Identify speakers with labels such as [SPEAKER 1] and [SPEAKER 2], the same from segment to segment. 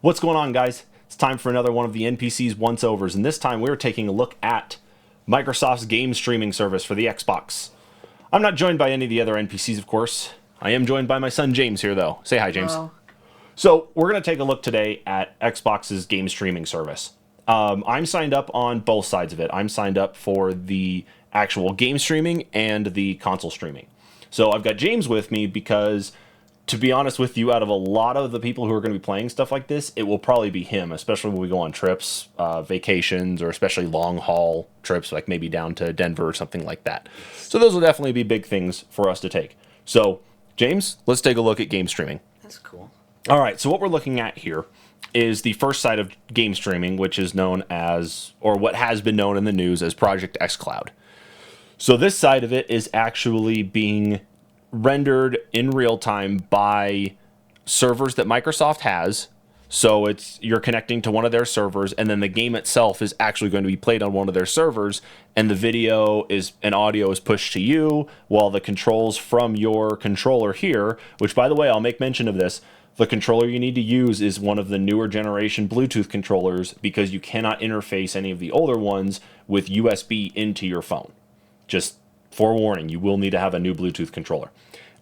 [SPEAKER 1] What's going on, guys? It's time for another one of the NPCs once-overs, and this time we're taking a look at Microsoft's game streaming service for the Xbox. I'm not joined by any of the other NPCs, of course. I am joined by my son James here, though. Say hi, James.
[SPEAKER 2] Hello.
[SPEAKER 1] So we're going to take a look today at Xbox's game streaming service. I'm signed up on both sides of it. I'm signed up for the actual game streaming and the console streaming. So I've got James with me because, to be honest with you, out of a lot of the people who are going to be playing stuff like this, it will probably be him, especially when we go on trips, vacations, or especially long haul trips, like maybe down to Denver or something like that. So those will definitely be big things for us to take. So, James, let's take a look at game streaming.
[SPEAKER 2] That's cool.
[SPEAKER 1] All right, so what we're looking at here is the first side of game streaming, which is known as, or what has been known in the news as Project xCloud. So this side of it is actually being rendered in real time by servers that Microsoft has. So you're connecting to one of their servers, and then the game itself is actually going to be played on one of their servers, and the video and audio is pushed to you, while the controls from your controller here, which, by the way, I'll make mention of this, the controller you need to use is one of the newer generation Bluetooth controllers, because you cannot interface any of the older ones with USB into your phone. Just forewarning, you will need to have a new Bluetooth controller.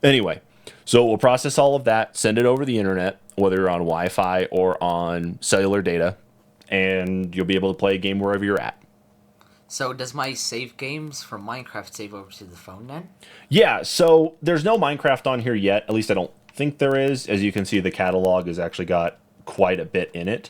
[SPEAKER 1] Anyway, so we'll process all of that, send it over the internet, whether you're on Wi-Fi or on cellular data, and you'll be able to play a game wherever you're at.
[SPEAKER 2] So does my save games from Minecraft save over to the phone then?
[SPEAKER 1] Yeah, so there's no Minecraft on here yet. At least I don't think there is. As you can see, the catalog has actually got quite a bit in it.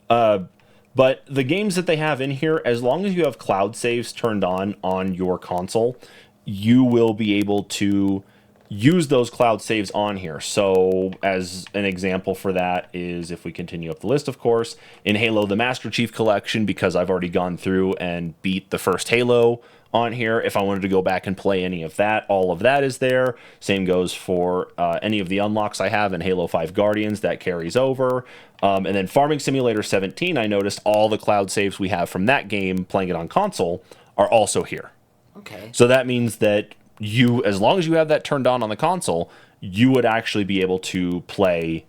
[SPEAKER 1] But the games that they have in here, as long as you have cloud saves turned on your console, you will be able to use those cloud saves on here. So as an example for that is, if we continue up the list, of course, in Halo the Master Chief Collection, because I've already gone through and beat the first Halo on here, if I wanted to go back and play any of that, all of that is there. Same goes for any of the unlocks I have in Halo 5 Guardians, that carries over. And then Farming Simulator 17, I noticed all the cloud saves we have from that game, playing it on console, are also here.
[SPEAKER 2] Okay.
[SPEAKER 1] So that means that you, as long as you have that turned on the console, you would actually be able to play,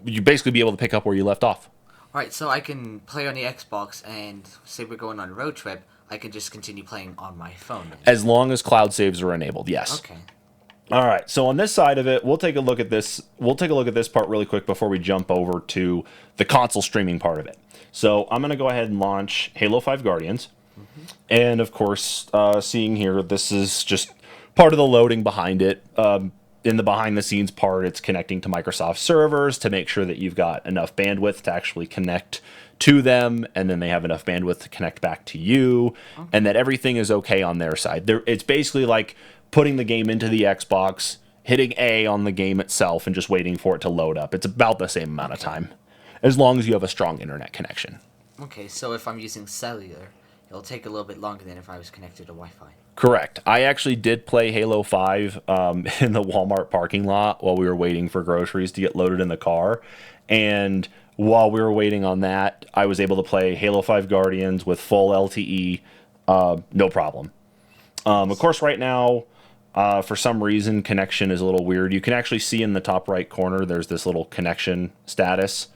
[SPEAKER 1] you basically be able to pick up where you left off.
[SPEAKER 2] Alright, so I can play on the Xbox, and say we're going on a road trip, I can just continue playing on my phone then.
[SPEAKER 1] As long as cloud saves are enabled, yes.
[SPEAKER 2] Okay.
[SPEAKER 1] All right, so on this side of it, we'll take a look at this. We'll take a look at this part really quick before we jump over to the console streaming part of it. So I'm going to go ahead and launch Halo 5 Guardians. And of course, seeing here, this is just part of the loading behind it. In the behind the scenes part, it's connecting to Microsoft servers to make sure that you've got enough bandwidth to actually connect to them, and then they have enough bandwidth to connect back to you, and that everything is okay on their side. It's basically like putting the game into the Xbox, hitting A on the game itself, and just waiting for it to load up. It's about the same amount of time, as long as you have a strong internet connection.
[SPEAKER 2] Okay, so if I'm using cellular, it'll take a little bit longer than if I was connected to Wi-Fi.
[SPEAKER 1] Correct. I actually did play Halo 5 in the Walmart parking lot while we were waiting for groceries to get loaded in the car. And while we were waiting on that, I was able to play Halo 5 Guardians with full LTE, no problem. Of course, right now, for some reason, connection is a little weird. You can actually see in the top right corner, there's this little connection status.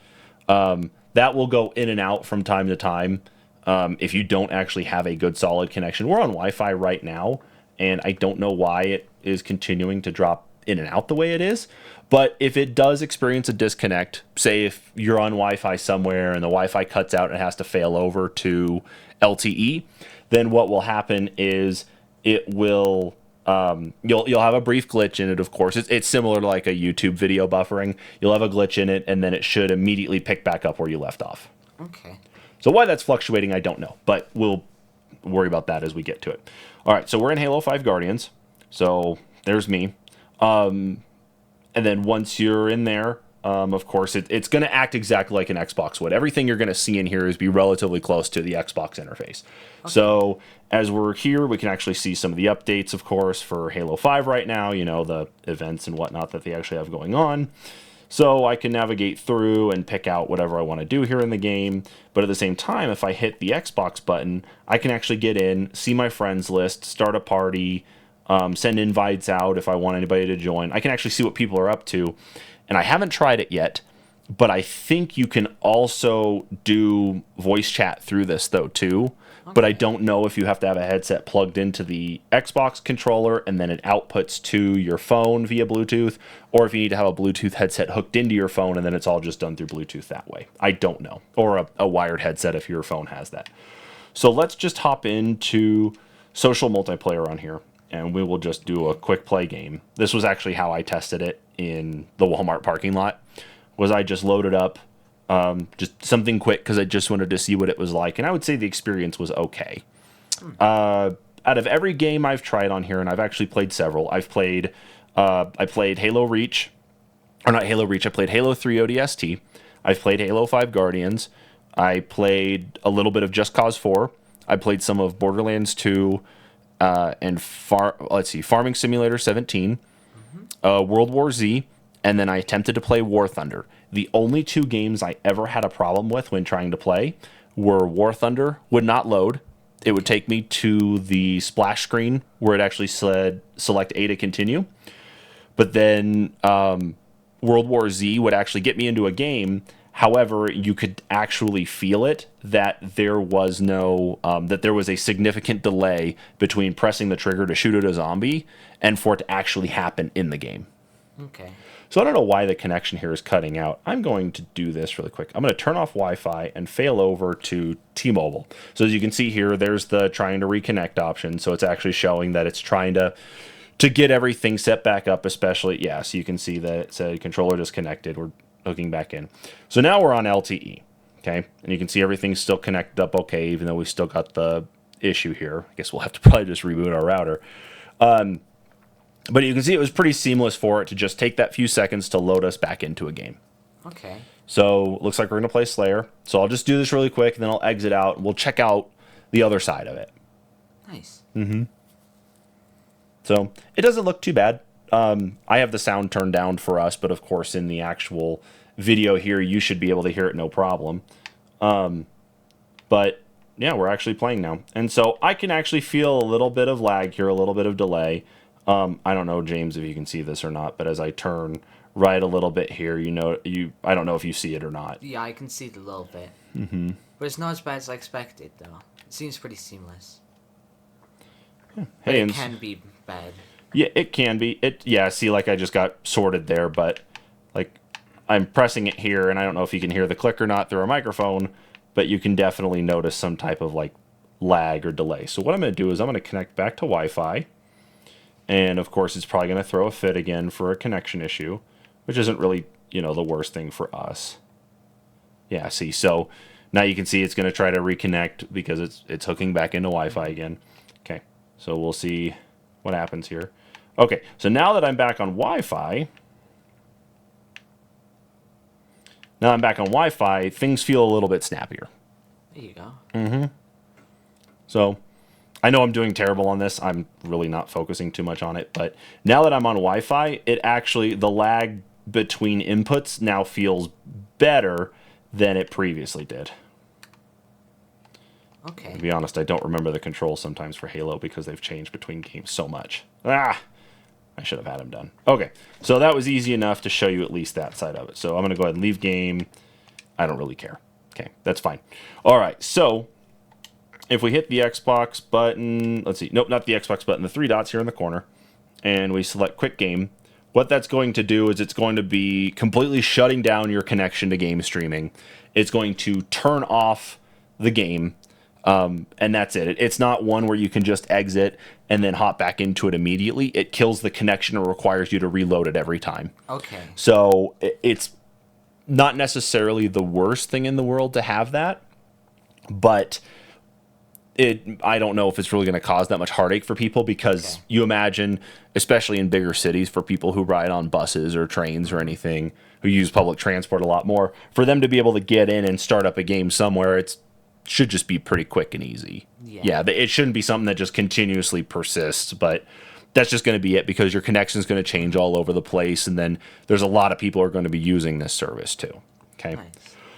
[SPEAKER 1] That will go in and out from time to time. If you don't actually have a good solid connection. We're on Wi-Fi right now, and I don't know why it is continuing to drop in and out the way it is. But if it does experience a disconnect, say if you're on Wi-Fi somewhere and the Wi-Fi cuts out and it has to fail over to LTE, then what will happen is it will you'll have a brief glitch in it. Of course, it's similar to like a YouTube video buffering. You'll have a glitch in it, and then it should immediately pick back up where you left off.
[SPEAKER 2] Okay.
[SPEAKER 1] So why that's fluctuating, I don't know, but we'll worry about that as we get to it. All right, so we're in Halo 5 Guardians. So there's me. And then once you're in there, of course, it's going to act exactly like an Xbox would. Everything you're going to see in here is be relatively close to the Xbox interface. Okay. So as we're here, we can actually see some of the updates, of course, for Halo 5 right now, the events and whatnot that they actually have going on. So I can navigate through and pick out whatever I want to do here in the game. But at the same time, if I hit the Xbox button, I can actually get in, see my friends list, start a party, send invites out if I want anybody to join. I can actually see what people are up to. And I haven't tried it yet, But I think you can also do voice chat through this though too. But I don't know if you have to have a headset plugged into the Xbox controller and then it outputs to your phone via Bluetooth, or if you need to have a Bluetooth headset hooked into your phone and then it's all just done through Bluetooth that way. I don't know. Or a wired headset if your phone has that. So let's just hop into social multiplayer on here, and we will just do a quick play game. This was actually how I tested it in the Walmart parking lot, was I just loaded up just something quick because I just wanted to see what it was like, and I would say the experience was okay. Out of every game I've tried on here, and I've actually played several, I played Halo Reach, or not Halo Reach, I played Halo 3 ODST, I've played Halo 5 Guardians, I played a little bit of Just Cause 4, I played some of Borderlands 2, and Farming Simulator 17, World War Z, and then I attempted to play War Thunder. The only two games I ever had a problem with when trying to play were War Thunder would not load. It would take me to the splash screen where it actually said select A to continue. But then World War Z would actually get me into a game. However, you could actually feel it that there was a significant delay between pressing the trigger to shoot at a zombie and for it to actually happen in the game.
[SPEAKER 2] Okay.
[SPEAKER 1] So I don't know why the connection here is cutting out. I'm going to do this really quick. I'm going to turn off Wi-Fi and fail over to T-Mobile. So as you can see here, there's the trying to reconnect option. So it's actually showing that it's trying to get everything set back up, especially, yeah, so you can see that it said controller disconnected. We're hooking back in. So now we're on LTE, okay? And you can see everything's still connected up okay, even though we still got the issue here. I guess we'll have to probably just reboot our router. But you can see it was pretty seamless for it to just take that few seconds to load us back into a game.
[SPEAKER 2] Okay.
[SPEAKER 1] So looks like we're going to play Slayer. So I'll just do this really quick, and then I'll exit out, and we'll check out the other side of it.
[SPEAKER 2] Nice.
[SPEAKER 1] So it doesn't look too bad. I have the sound turned down for us, but of course in the actual video here, you should be able to hear it no problem. But yeah, we're actually playing now. And so I can actually feel a little bit of lag here, a little bit of delay. I don't know, James, if you can see this or not, but as I turn right a little bit here, I don't know if you see it or not.
[SPEAKER 2] Yeah, I can see it a little bit. But it's not as bad as I expected, though. It seems pretty seamless.
[SPEAKER 1] Hey,
[SPEAKER 2] it can be bad.
[SPEAKER 1] Yeah, it can be. See, like I just got sorted there, but like I'm pressing it here, and I don't know if you can hear the click or not through our microphone, but you can definitely notice some type of like lag or delay. So what I'm going to do is I'm going to connect back to Wi-Fi. And of course, it's probably going to throw a fit again for a connection issue, which isn't really, the worst thing for us. Yeah, see, so now you can see it's going to try to reconnect because it's hooking back into Wi-Fi again. Okay, so we'll see what happens here. Okay, so now that I'm back on Wi-Fi, things feel a little bit snappier.
[SPEAKER 2] There you go.
[SPEAKER 1] So I know I'm doing terrible on this. I'm really not focusing too much on it. But now that I'm on Wi-Fi, the lag between inputs now feels better than it previously did.
[SPEAKER 2] Okay.
[SPEAKER 1] To be honest, I don't remember the controls sometimes for Halo because they've changed between games so much. I should have had them done. Okay, so that was easy enough to show you at least that side of it. So I'm going to go ahead and leave game. I don't really care. Okay, that's fine. All right, so if we hit the Xbox button, let's see, nope, not the Xbox button, the three dots here in the corner, and we select Quick Game, what that's going to do is it's going to be completely shutting down your connection to game streaming. It's going to turn off the game, and that's it. It's not one where you can just exit and then hop back into it immediately. It kills the connection and requires you to reload it every time.
[SPEAKER 2] Okay.
[SPEAKER 1] So it's not necessarily the worst thing in the world to have that, but I don't know if it's really going to cause that much heartache for people because you imagine, especially in bigger cities, for people who ride on buses or trains or anything, who use public transport a lot more, for them to be able to get in and start up a game somewhere, it should just be pretty quick and easy. Yeah, it shouldn't be something that just continuously persists, but that's just going to be it because your connection is going to change all over the place, and then there's a lot of people who are going to be using this service too. Okay.
[SPEAKER 2] Nice.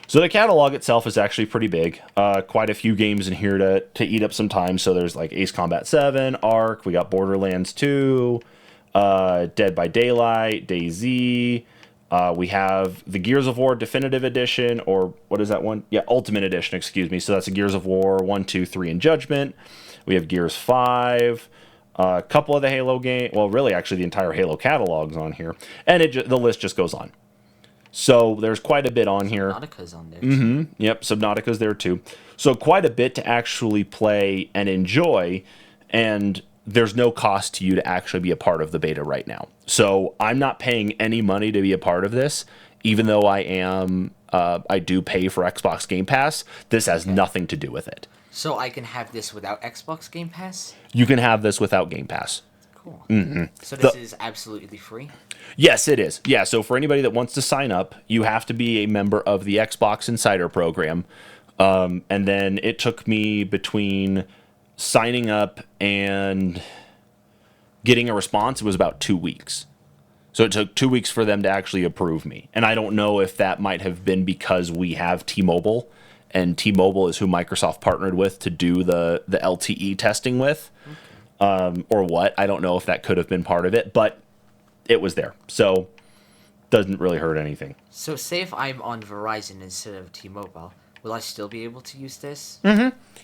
[SPEAKER 1] So the catalog itself is actually pretty big. Quite a few games in here to eat up some time. So there's like Ace Combat 7, Ark, we got Borderlands 2, Dead by Daylight, DayZ, We have the Gears of War Definitive Edition, or what is that one? Yeah, Ultimate Edition, excuse me. So that's a Gears of War 1, 2, 3, and Judgment. We have Gears 5, a couple of the Halo games. Well, really, actually, the entire Halo catalog's on here. And the list just goes on. So there's quite a bit on here.
[SPEAKER 2] Subnautica's on there, too.
[SPEAKER 1] Yep, Subnautica's there, too. So quite a bit to actually play and enjoy. And there's no cost to you to actually be a part of the beta right now. So I'm not paying any money to be a part of this, even though I do pay for Xbox Game Pass. This has nothing to do with it.
[SPEAKER 2] So I can have this without Xbox Game Pass?
[SPEAKER 1] You can have this without Game Pass.
[SPEAKER 2] Cool. So this is absolutely free?
[SPEAKER 1] Yes, it is. Yeah, so for anybody that wants to sign up, you have to be a member of the Xbox Insider program. And then it took me between signing up and getting a response, it was about 2 weeks. So it took 2 weeks for them to actually approve me. And I don't know if that might have been because we have T-Mobile, and T-Mobile is who Microsoft partnered with to do the LTE testing with, or what. I don't know if that could have been part of it, but it was there. So doesn't really hurt anything.
[SPEAKER 2] So say if I'm on Verizon instead of T-Mobile, will I still be able to use this?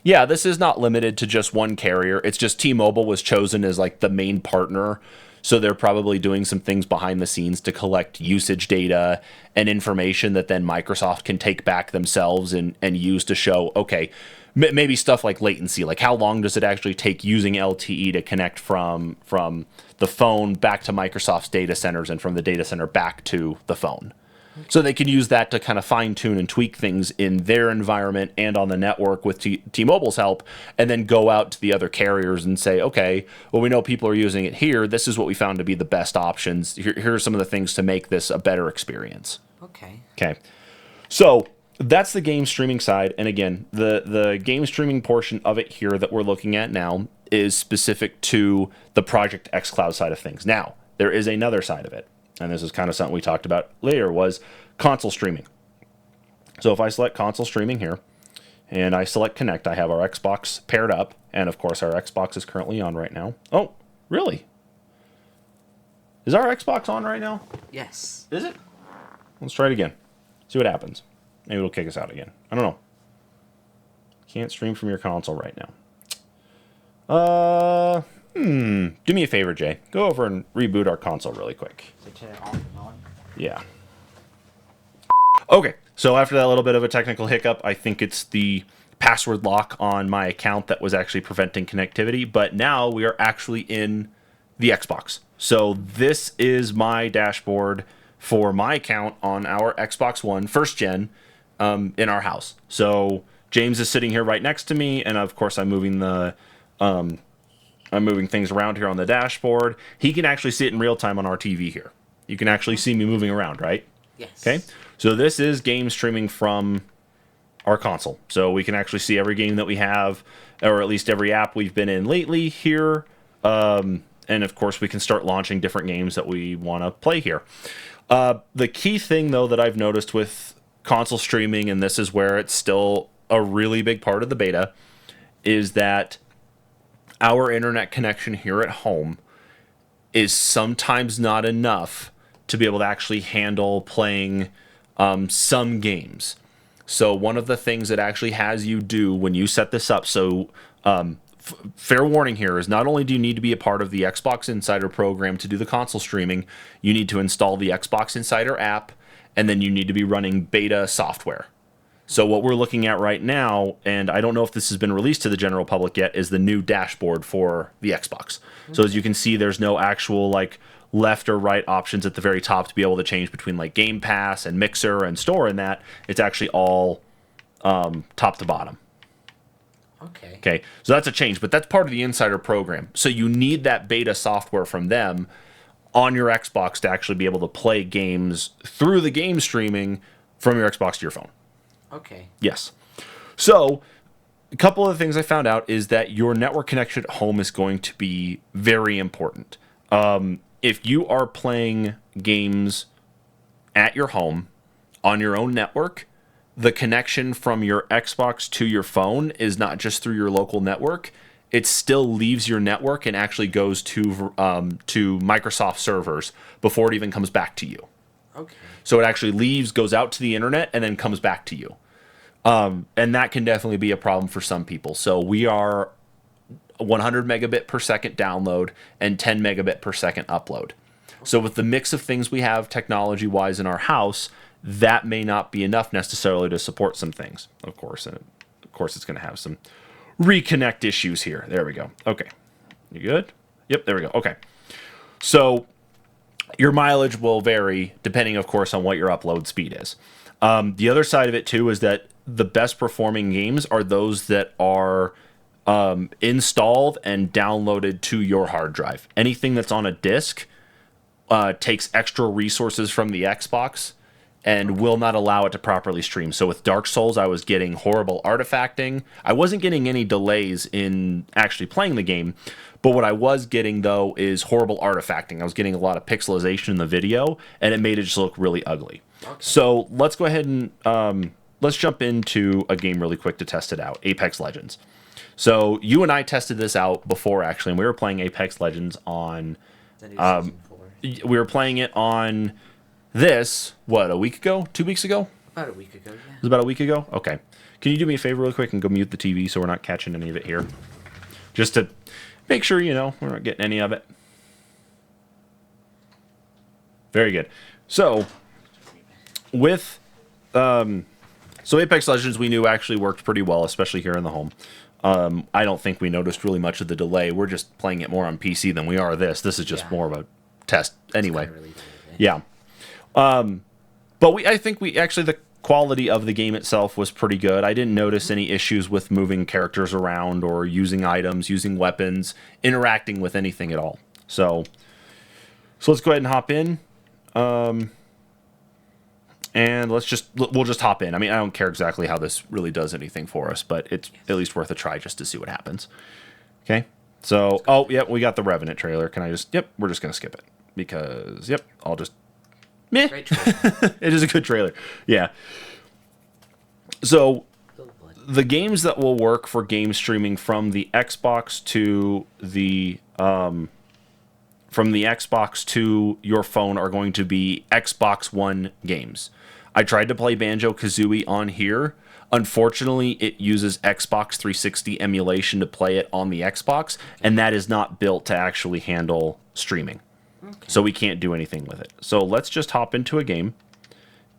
[SPEAKER 1] Yeah, this is not limited to just one carrier. It's just T-Mobile was chosen as like the main partner. So they're probably doing some things behind the scenes to collect usage data and information that then Microsoft can take back themselves and use to show, okay, maybe stuff like latency, like how long does it actually take using LTE to connect from the phone back to Microsoft's data centers and from the data center back to the phone. So they can use that to kind of fine-tune and tweak things in their environment and on the network with T-Mobile's help, and then go out to the other carriers and say, okay, well, we know people are using it here. This is what we found to be the best options. Here are some of the things to make this a better experience. Okay. So that's the game streaming side. And again, the game streaming portion of it here that we're looking at now is specific to the Project xCloud side of things. Now, there is another side of it. And this is kind of something we talked about later, was console streaming. So if I select console streaming here, and I select connect, I have our Xbox paired up, and of course our Xbox is currently on right now. Oh, really? Is our Xbox on right now?
[SPEAKER 2] Yes.
[SPEAKER 1] Is it? Let's try it again. See what happens. Maybe it'll kick us out again. I don't know. Can't stream from your console right now. Do me a favor, Jay. Go over and reboot our console really quick.
[SPEAKER 2] So turn it off and on?
[SPEAKER 1] Yeah. Okay, so after that little bit of a technical hiccup, I think it's the password lock on my account that was actually preventing connectivity, but now we are actually in the Xbox. So this is my dashboard for my account on our Xbox One, first gen, in our house. So James is sitting here right next to me, and of course I'm moving things around here on the dashboard. He can actually see it in real time on our TV here. You can actually see me moving around, right?
[SPEAKER 2] Yes.
[SPEAKER 1] Okay. So this is game streaming from our console. So we can actually see every game that we have, or at least every app we've been in lately here. And of course, we can start launching different games that we want to play here. The key thing, though, that I've noticed with console streaming, and this is where it's still a really big part of the beta, is that our internet connection here at home is sometimes not enough to be able to actually handle playing some games. So one of the things that actually has you do when you set this up, so fair warning here, is not only do you need to be a part of the Xbox Insider program to do the console streaming, you need to install the Xbox Insider app, and then you need to be running beta software. So what we're looking at right now, and I don't know if this has been released to the general public yet, is the new dashboard for the Xbox. So as you can see, there's no actual like left or right options at the very top to be able to change between like Game Pass and Mixer and Store and that. It's actually all top to bottom. Okay, so that's a change, but that's part of the Insider program. So you need that beta software from them on your Xbox to actually be able to play games through the game streaming from your Xbox to your phone.
[SPEAKER 2] Okay.
[SPEAKER 1] Yes. So a couple of the things I found out is that your network connection at home is going to be very important. If you are playing games at your home on your own network, the connection from your Xbox to your phone is not just through your local network. It still leaves your network and actually goes to Microsoft servers before it even comes back to you.
[SPEAKER 2] Okay.
[SPEAKER 1] So it actually leaves, goes out to the internet, and then comes back to you. And that can definitely be a problem for some people. So we are 100 megabit per second download and 10 megabit per second upload. So with the mix of things we have technology-wise in our house, that may not be enough necessarily to support some things, of course. And of course, it's going to have some reconnect issues here. There we go. Okay. You good? Yep, there we go. Okay. So your mileage will vary depending, of course, on what your upload speed is. The other side of it, too, is that the best performing games are those that are installed and downloaded to your hard drive. Anything that's on a disk takes extra resources from the Xbox and will not allow it to properly stream. So with Dark Souls, I was getting horrible artifacting. I wasn't getting any delays in actually playing the game, but what I was getting, though, is horrible artifacting. I was getting a lot of pixelization in the video, and it made it just look really ugly. Okay. So let's go ahead and let's jump into a game really quick to test it out, Apex Legends. So you and I tested this out before, actually, and we were playing Apex Legends on... we were playing it on this, what, a week ago? 2 weeks ago?
[SPEAKER 2] About a week ago, yeah.
[SPEAKER 1] It was about a week ago? Okay. Can you do me a favor really quick and go mute the TV so we're not catching any of it here? Just to make sure, we're not getting any of it. Very good. So, with... so Apex Legends we knew actually worked pretty well, especially here in the home. I don't think we noticed really much of the delay. We're just playing it more on PC than we are this. This is just more of a test anyway. Yeah. But I think the quality of the game itself was pretty good. I didn't notice any issues with moving characters around or using items, using weapons, interacting with anything at all. So let's go ahead and hop in. And we'll just hop in. I mean, I don't care exactly how this really does anything for us, but it's at least worth a try just to see what happens. Okay. So, we got the Revenant trailer. Can I just, we're just going to skip it because, I'll just, meh.
[SPEAKER 2] Great trailer.
[SPEAKER 1] It is a good trailer. Yeah. So, the games that will work for game streaming from the Xbox to from the Xbox to your phone are going to be Xbox One games. I tried to play Banjo-Kazooie on here. Unfortunately, it uses Xbox 360 emulation to play it on the Xbox, and that is not built to actually handle streaming. Okay. So we can't do anything with it. So let's just hop into a game,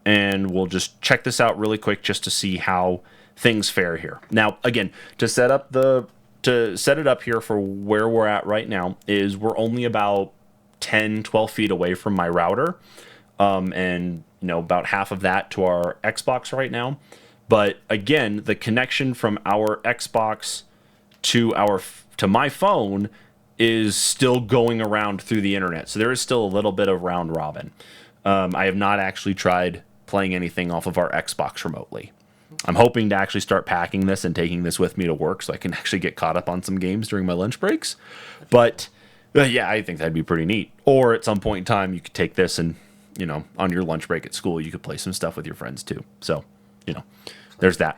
[SPEAKER 1] and we'll just check this out really quick just to see how things fare here. Now, again, to set it up here for where we're at right now is we're only about 10, 12 feet away from my router, and about half of that to our Xbox right now. But again, the connection from our Xbox to my phone is still going around through the internet. So there is still a little bit of round robin. I have not actually tried playing anything off of our Xbox remotely. I'm hoping to actually start packing this and taking this with me to work so I can actually get caught up on some games during my lunch breaks. But I think that'd be pretty neat. Or at some point in time, you could take this and, on your lunch break at school, you could play some stuff with your friends too. So, there's that.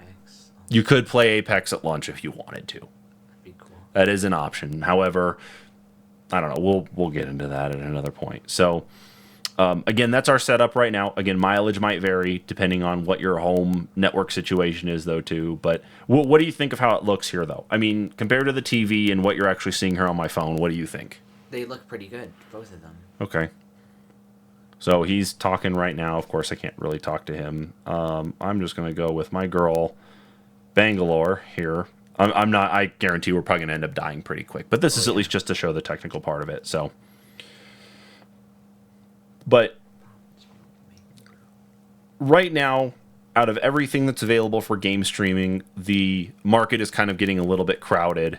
[SPEAKER 1] You could play Apex at lunch if you wanted to.
[SPEAKER 2] That'd be cool.
[SPEAKER 1] That is an option. However, I don't know. We'll get into that at another point. So, again, that's our setup right now. Again, mileage might vary depending on what your home network situation is, though, too. But what do you think of how it looks here, though? I mean, compared to the TV and what you're actually seeing here on my phone, what do you think?
[SPEAKER 2] They look pretty good, both of them.
[SPEAKER 1] Okay. So he's talking right now. Of course, I can't really talk to him. I'm just going to go with my girl, Bangalore, here. I'm not. I guarantee we're probably going to end up dying pretty quick. But this is at least just to show the technical part of it. So, but right now, out of everything that's available for game streaming, the market is kind of getting a little bit crowded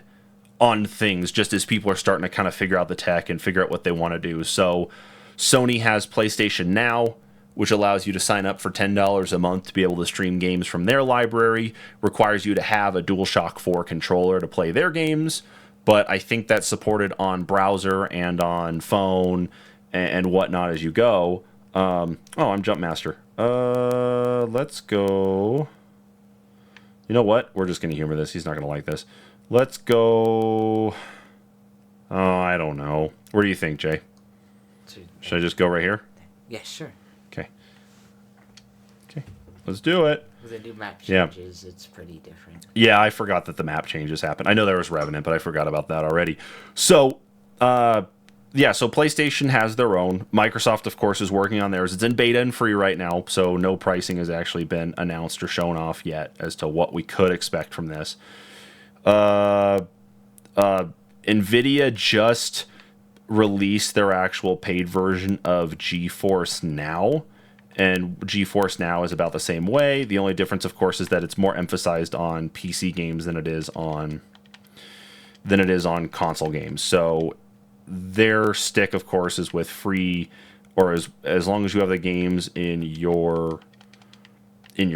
[SPEAKER 1] on things, just as people are starting to kind of figure out the tech and figure out what they want to do. So Sony has PlayStation Now, which allows you to sign up for $10 a month to be able to stream games from their library, requires you to have a DualShock 4 controller to play their games, but I think that's supported on browser and on phone and whatnot as you go. I'm Jump Master. Let's go. You know what? We're just going to humor this. He's not going to like this. Let's go. Oh, I don't know. Where do you think, Jay? Should I just go right here?
[SPEAKER 2] Yeah, sure.
[SPEAKER 1] Okay. Let's do it.
[SPEAKER 2] With the new map
[SPEAKER 1] Yeah.
[SPEAKER 2] changes, it's pretty different.
[SPEAKER 1] Yeah, I forgot that the map changes happened. I know there was Revenant, but I forgot about that already. So, yeah, so PlayStation has their own. Microsoft, of course, is working on theirs. It's in beta and free right now, so no pricing has actually been announced or shown off yet as to what we could expect from this. NVIDIA just released their actual paid version of GeForce Now, and GeForce Now is about the same way. The only difference, of course, is that it's more emphasized on PC games than it is on console games. So their stick, of course, is with free, or as long as you have the games in your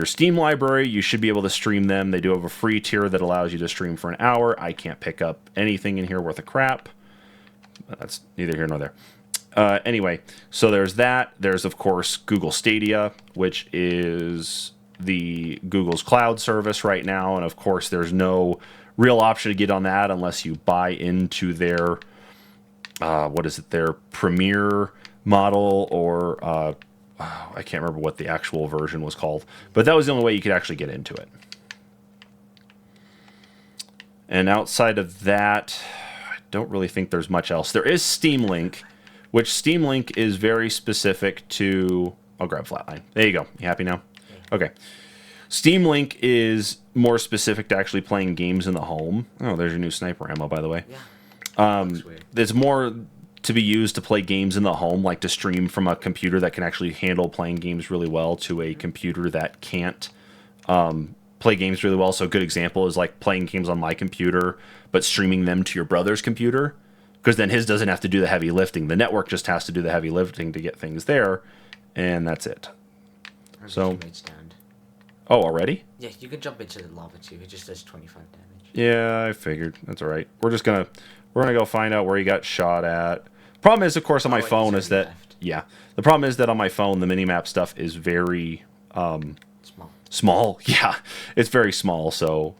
[SPEAKER 1] Steam library, you should be able to stream them. They do have a free tier that allows you to stream for an hour. I can't pick up anything in here worth a crap. That's neither here nor there. Anyway, so there's that. There's, of course, Google Stadia, which is the Google's cloud service right now. And, of course, there's no real option to get on that unless you buy into their, their Premier model, or I can't remember what the actual version was called. But that was the only way you could actually get into it. And outside of that, I don't really think there's much else. There is Steam Link, which Steam Link is very specific to... I'll grab Flatline. There you go. You happy now? Okay. Steam Link is more specific to actually playing games in the home. Oh, there's your new sniper ammo, by the way.
[SPEAKER 2] Yeah.
[SPEAKER 1] There's more to be used to play games in the home, like to stream from a computer that can actually handle playing games really well to a computer that can't play games really well. So a good example is like playing games on my computer, but streaming them to your brother's computer, because then his doesn't have to do the heavy lifting. The network just has to do the heavy lifting to get things there, and that's it. So, oh, already?
[SPEAKER 2] Yeah, you can jump into the lava too. It just does 25 damage.
[SPEAKER 1] Yeah, I figured. That's all right. We're gonna go find out where he got shot at. Problem is, of course, on my phone is that the problem is that on my phone the minimap stuff is very small. Yeah, it's very small. So,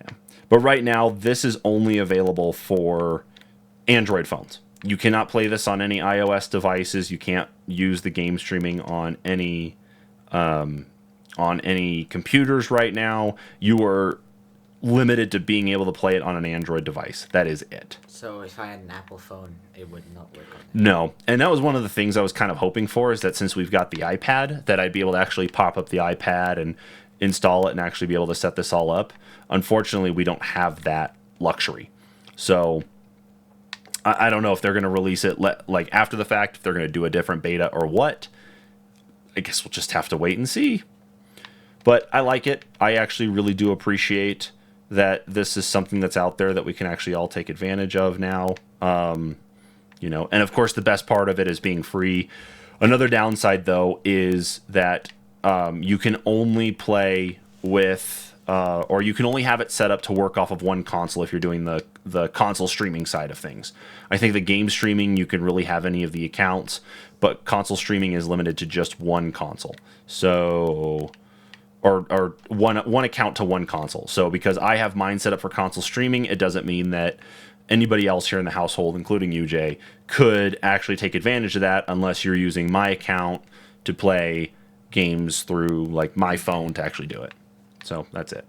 [SPEAKER 1] yeah. But right now, this is only available for Android phones. You cannot play this on any iOS devices. You can't use the game streaming on any computers right now. You are limited to being able to play it on an Android device. That is it.
[SPEAKER 2] So if I had an Apple phone, it would not work on it.
[SPEAKER 1] No, and that was one of the things I was kind of hoping for, is that since we've got the iPad, that I'd be able to actually pop up the iPad and install it and actually be able to set this all up. Unfortunately, we don't have that luxury. So I don't know if they're going to release it like after the fact, if they're going to do a different beta or what. I guess we'll just have to wait and see. But I like it. I actually really do appreciate that this is something that's out there that we can actually all take advantage of now. And of course, the best part of it is being free. Another downside, though, is that you can only play with, or you can only have it set up to work off of one console if you're doing the console streaming side of things. I think the game streaming, you can really have any of the accounts, but console streaming is limited to just one console. So... Or one account to one console. So because I have mine set up for console streaming, it doesn't mean that anybody else here in the household, including you, Jay, could actually take advantage of that unless you're using my account to play games through like my phone to actually do it. So that's it.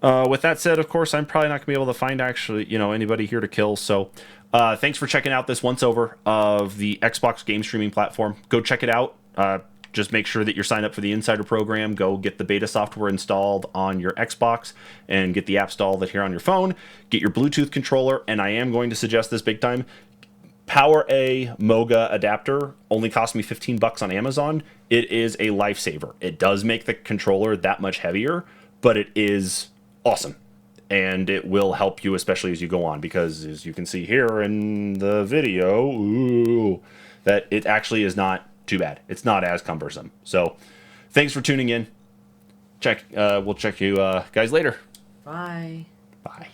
[SPEAKER 1] With that said, of course, I'm probably not gonna be able to find actually anybody here to kill. So thanks for checking out this once over of the Xbox game streaming platform. Go check it out. Just make sure that you're signed up for the Insider program. Go get the beta software installed on your Xbox and get the app installed here on your phone. Get your Bluetooth controller, and I am going to suggest this big time. Power A Moga adapter only cost me $15 on Amazon. It is a lifesaver. It does make the controller that much heavier, but it is awesome. And it will help you, especially as you go on, because as you can see here in the video, that it actually is not too bad. It's not as cumbersome. So thanks for tuning in. We'll check you guys later.
[SPEAKER 2] Bye.
[SPEAKER 1] Bye.